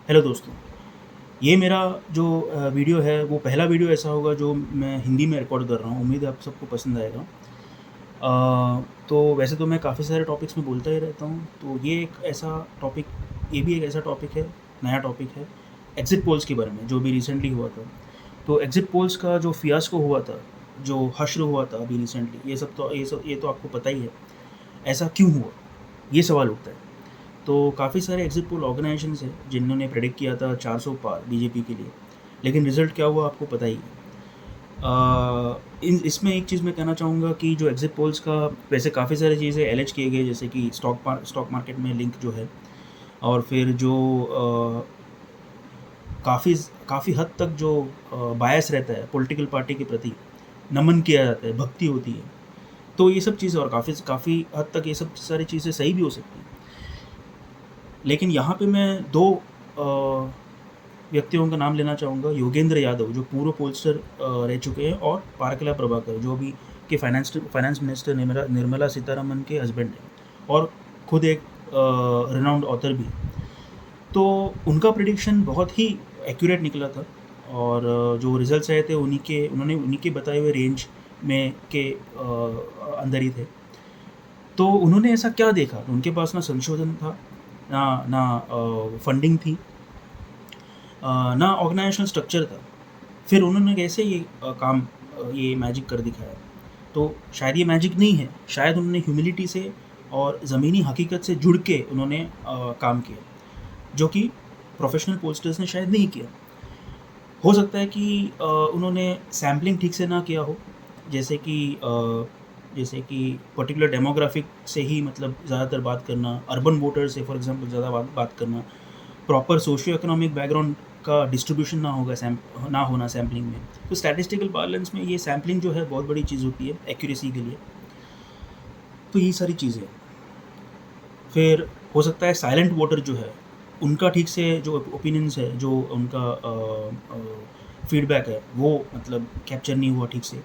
Hello दोस्तों, ये मेरा जो वीडियो है वो पहला वीडियो ऐसा होगा जो मैं हिंदी में रिकॉर्ड कर रहा हूँ। उम्मीद है आप सबको पसंद आएगा। तो वैसे तो मैं काफ़ी सारे टॉपिक्स में बोलता ही रहता हूँ, तो ये भी एक ऐसा टॉपिक है, नया टॉपिक है, एग्ज़िट पोल्स के बारे में जो अभी रिसेंटली हुआ था। तो एग्ज़िट पोल्स का जो फ़ियास्को हुआ था, जो हश्र हुआ था अभी रिसेंटली, ये तो आपको पता ही है। ऐसा क्यों हुआ? ये सवाल उठता है। तो काफ़ी सारे एग्ज़िट पोल ऑर्गेनाइजेशंस हैं जिन्होंने प्रेडिक्ट किया था 400 पार बीजेपी के लिए, लेकिन रिज़ल्ट क्या हुआ आपको पता ही है। इसमें एक चीज़ मैं कहना चाहूँगा कि जो एग्ज़िट पोल्स का वैसे काफ़ी सारी चीज़ें एलिज किए गए, जैसे कि स्टॉक मार्केट में लिंक जो है, और फिर जो काफ़ी काफ़ी हद तक जो बायस रहता है पॉलिटिकल पार्टी के प्रति, नमन किया जाता है, भक्ति होती है। तो ये सब चीज़ें और काफ़ी काफ़ी हद तक ये सब सारी चीज़ें सही भी हो सकती हैं। लेकिन यहाँ पे मैं 2 व्यक्तियों का नाम लेना चाहूँगा। योगेंद्र यादव जो पूर्व पोलस्टर रह चुके हैं, और पार्कला प्रभाकर जो अभी के फाइनेंस मिनिस्टर निर्मला सीतारमन के हस्बैंड हैं, और खुद एक रिनाउंड ऑथर भी। तो उनका प्रेडिक्शन बहुत ही एक्यूरेट निकला था, और जो रिजल्ट्स आए थे उन्हीं के बताए हुए रेंज में के अंदर ही थे। तो उन्होंने ऐसा क्या देखा? उनके पास ना संशोधन था, ना ना फंडिंग थी, ना ऑर्गेनाइजेशनल स्ट्रक्चर था। फिर उन्होंने कैसे ये मैजिक कर दिखाया? तो शायद ये मैजिक नहीं है, शायद उन्होंने ह्यूमिलिटी से और ज़मीनी हकीकत से जुड़ के उन्होंने काम किया, जो कि प्रोफेशनल पोस्टर्स ने शायद नहीं किया। हो सकता है कि उन्होंने सैम्पलिंग ठीक से ना किया हो, जैसे कि पर्टिकुलर डेमोग्राफिक से ही मतलब ज़्यादातर बात करना, अर्बन वोटर से फॉर एग्जांपल ज़्यादा बात करना, प्रॉपर सोशियो इकोनॉमिक बैकग्राउंड का डिस्ट्रीब्यूशन ना होना सैम्पलिंग में। तो स्टैटिस्टिकल पार्लेंस में ये सैम्पलिंग जो है बहुत बड़ी चीज़ होती है एक्यूरेसी के लिए। तो यही सारी चीज़ें। फिर हो सकता है साइलेंट वोटर जो है, उनका ठीक से जो ओपिनियंस है, जो उनका फीडबैक है, वो मतलब कैप्चर नहीं हुआ ठीक से।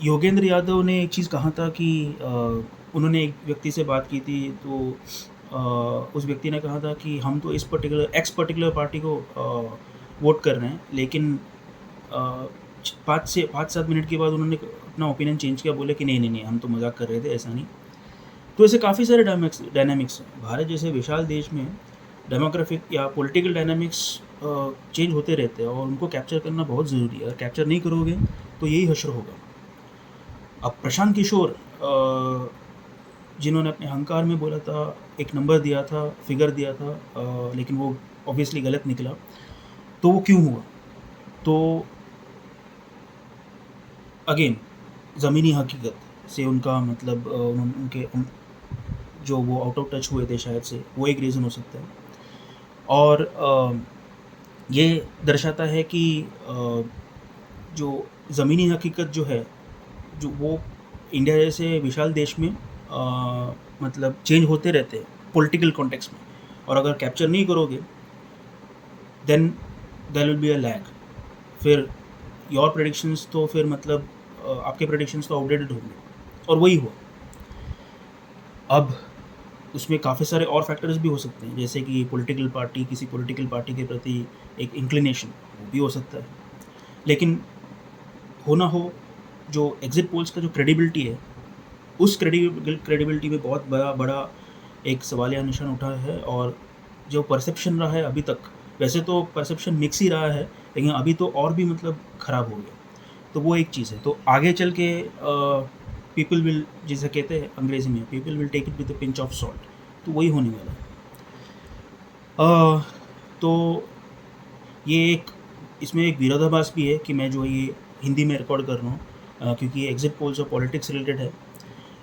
योगेंद्र यादव ने एक चीज़ कहा था कि उन्होंने एक व्यक्ति से बात की थी, तो उस व्यक्ति ने कहा था कि हम तो इस पर्टिकुलर पार्टी को वोट कर रहे हैं, लेकिन 5-7 मिनट के बाद उन्होंने अपना ओपिनियन चेंज किया, बोले कि नहीं, हम तो मजाक कर रहे थे, ऐसा नहीं। तो ऐसे काफ़ी सारे डायनामिक्स हैं। भारत जैसे विशाल देश में डेमोग्राफिक या पॉलिटिकल डायनामिक्स चेंज होते रहते हैं, और उनको कैप्चर करना बहुत ज़रूरी है। अगर कैप्चर नहीं करोगे तो यही हश्र होगा। अब प्रशांत किशोर जिन्होंने अपने अहंकार में बोला था, एक नंबर दिया था, फिगर दिया था, लेकिन वो ऑब्वियसली गलत निकला। तो वो क्यों हुआ? तो अगेन ज़मीनी हकीकत से उनका मतलब जो वो आउट ऑफ टच हुए थे शायद से, वो एक रीज़न हो सकता है। और ये दर्शाता है कि जो ज़मीनी हकीकत जो है, जो वो इंडिया जैसे विशाल देश में मतलब चेंज होते रहते हैं पॉलिटिकल कॉन्टेक्स्ट में, और अगर कैप्चर नहीं करोगे then there will be a lag. फिर योर प्रेडिक्शंस तो फिर मतलब आपके प्रेडिक्शंस तो आउटडेटेड होंगे, और वही हुआ। अब उसमें काफ़ी सारे और फैक्टर्स भी हो सकते हैं, जैसे कि किसी पॉलिटिकल पार्टी के प्रति एक इंक्लिनेशन, वो भी हो सकता है। लेकिन हो ना हो, जो एग्ज़िट पोल्स का जो क्रेडिबिलिटी है, उस क्रेडिबिलिटी में बहुत बड़ा एक सवालिया निशान उठा है। और जो परसेप्शन रहा है अभी तक, वैसे तो परसेप्शन मिक्स ही रहा है, लेकिन अभी तो और भी मतलब ख़राब हो गया। तो वो एक चीज़ है। तो आगे चल के पीपल विल, जिसे कहते हैं अंग्रेज़ी में, people will take it with a pinch of salt. तो वही होने वाला है। तो ये इसमें एक विरोधाभास भी है कि मैं जो ये हिंदी में रिकॉर्ड कर रहा हूँ, क्योंकि ये एग्ज़िट पोल्स और पॉलिटिक्स रिलेटेड है।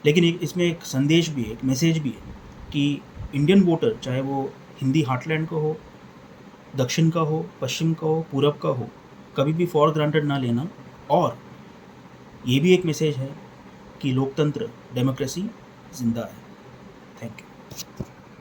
लेकिन इसमें एक संदेश भी है, एक मैसेज भी है कि इंडियन वोटर, चाहे वो हिंदी हार्टलैंड का हो, दक्षिण का हो, पश्चिम का हो, पूरब का हो, कभी भी फॉर ग्रांटेड ना लेना। और ये भी एक मैसेज है कि लोकतंत्र, डेमोक्रेसी ज़िंदा है। Thank you.